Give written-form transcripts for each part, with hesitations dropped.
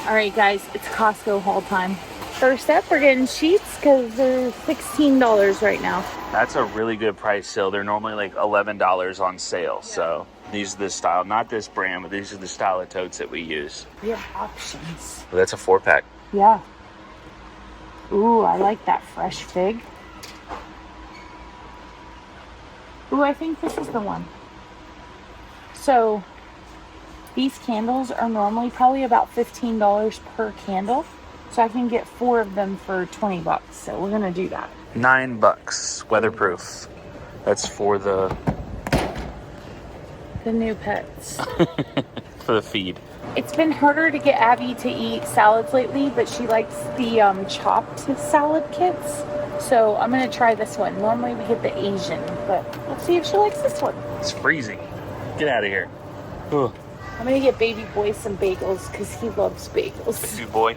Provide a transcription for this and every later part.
All right, guys, it's Costco haul time. First up, we're getting sheets because they're $16 right now. That's a really good price still. They're normally like $11 on sale. So these are the style, not this brand, but these are the style of totes that we use. We have options. Well, that's a 4-pack. Yeah. Ooh, I like that fresh fig. Ooh, I think this is the one. So these candles are normally probably about $15 per candle. So I can get 4 of them for $20. So we're gonna do that. $9, weatherproof. That's for the new pets. for the feed. It's been harder to get Abby to eat salads lately, but she likes the chopped salad kits. So I'm gonna try this one. Normally we get the Asian, but let's see if she likes this one. It's freezing. Get out of here. Ugh. I'm gonna get baby boy some bagels because he loves bagels. Good boy.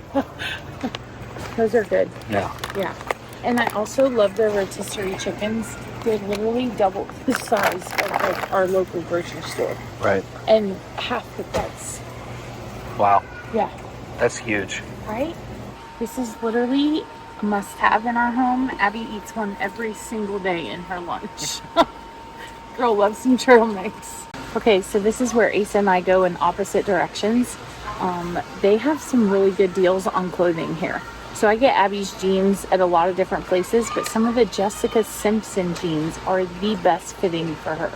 Those are good. Yeah. Yeah. And I also love their rotisserie chickens. They're literally double the size of like our local grocery store. Right. And half the price. Wow. Yeah. That's huge. Right? This is literally a must-have in our home. Abby eats one every single day in her lunch. Girl loves some trail mix. Okay, so this is where Asa and I go in opposite directions. They have some really good deals on clothing here. So I get Abby's jeans at a lot of different places, but some of the Jessica Simpson jeans are the best fitting for her.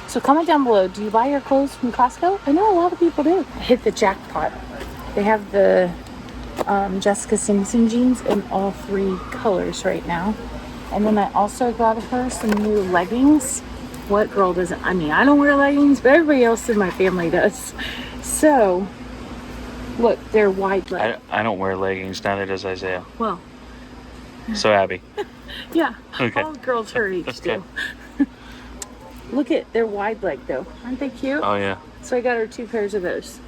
So comment down below, do you buy your clothes from Costco? I know a lot of people do. Hit the jackpot. They have the Jessica Simpson jeans in all 3 colors right now. And then I also got her some new leggings. What girl doesn't? I mean, I don't wear leggings, but everybody else in my family does. So, look, they're wide leg. I don't wear leggings, neither does Isaiah. Well. So Abby. Yeah. Okay. All girls her age do. Look at, they're wide leg though. Aren't they cute? Oh yeah. So I got her 2 pairs of those.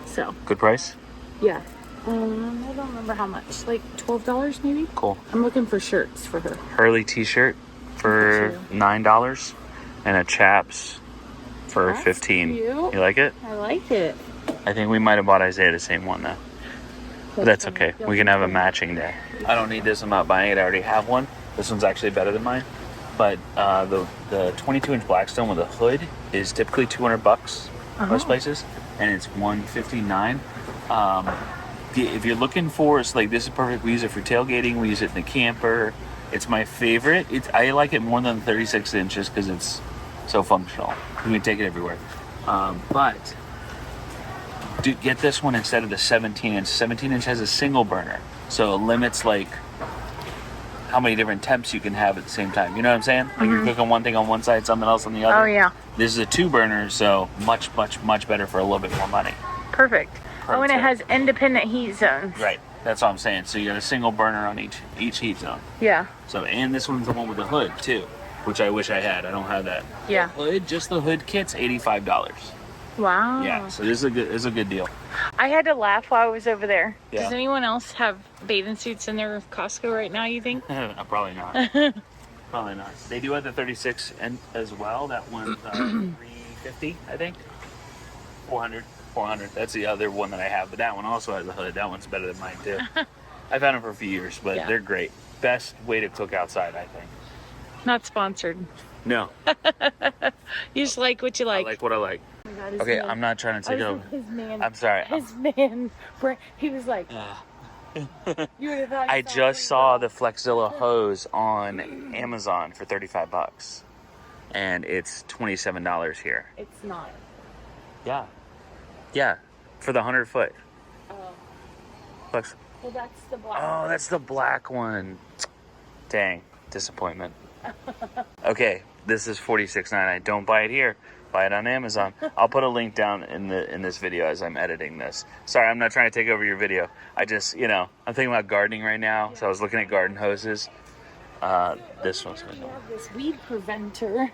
So. Good price? Yeah. I don't remember how much. Like $12 maybe? Cool. I'm looking for shirts for her. Hurley t-shirt for $9 and a chaps for That's $15. cute. You like it? I like it. I think we might have bought Isaiah the same one though. But that's okay. We can have a matching day. I don't need this. I'm not buying it. I already have one. This one's actually better than mine. But the 22-inch Blackstone with a hood is typically $200 most places, and it's $159. If you're looking for, it's like, this is perfect. We use it for tailgating. We use it in the camper. It's my favorite. I like it more than 36 inches because it's so functional. You can take it everywhere. But get this one instead of the 17-inch. 17-inch has a single burner, so it limits like how many different temps you can have at the same time. You know what I'm saying? Like you're cooking one thing on one side, something else on the other. Oh yeah. This is a 2-burner, so much better for a little bit more money. Perfect. Oh, and it has independent heat zones. Right. That's what I'm saying. So you got a single burner on each heat zone. Yeah. So, and this one's the one with the hood too, which I wish I had. I don't have that. Yeah. The hood, just the hood kit's $85. Wow. Yeah. So this is a good deal. I had to laugh while I was over there. Yeah. Does anyone else have bathing suits in their Costco right now, you think? Probably not. Probably not. They do have the 36 and as well. That one's $350, I think. 400. That's the other one that I have, but that one also has a hood. That one's better than mine too. I've had them for a few years, but they're great. Best way to cook outside, I think. Not sponsored. No. You just like what you like. I like what I like. Oh my God, Okay, I'm not trying to take over. His man. I'm sorry. His man. He was like. You would have thought. I just saw the Flexzilla Hose on Amazon for $35, and it's $27 here. It's not. Yeah, for the 100-foot. Oh. Flex. Well, that's the black. Oh, that's the black one. Dang, disappointment. Okay, this is $46.99. Don't buy it here. Buy it on Amazon. I'll put a link down in this video as I'm editing this. Sorry, I'm not trying to take over your video. I just, I'm thinking about gardening right now, so I was looking at garden hoses. This one's we have this weed preventer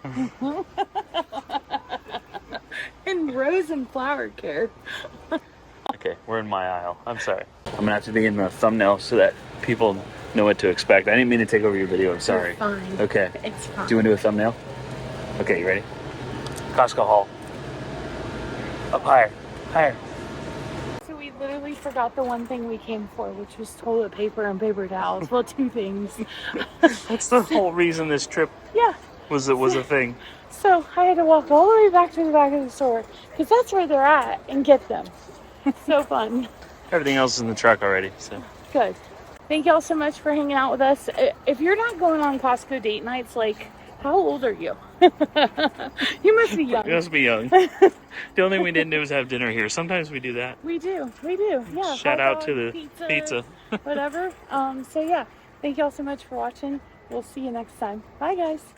and rose and flower care. Okay, we're in my aisle. I'm sorry. I'm gonna have to be in the thumbnail so that people know what to expect. I didn't mean to take over your video. I'm sorry. It's fine. Okay. It's fine. Do you want to do a thumbnail? Okay, you ready? Costco haul. Up higher. Higher. So we literally we forgot the one thing we came for, which was toilet paper and paper towels. Well, 2 things. That's the whole reason this trip Yeah. was a thing. So I had to walk all the way back to the back of the store because that's where they're at and get them. So fun. Everything else is in the truck already, so. Good. Thank y'all so much for hanging out with us. If you're not going on Costco date nights, like, how old are you? You must be young. You must be young. The only thing we didn't do was have dinner here. Sometimes we do that. We do. Yeah. Shout out to the pizza. Whatever. So yeah, thank y'all so much for watching. We'll see you next time. Bye, guys.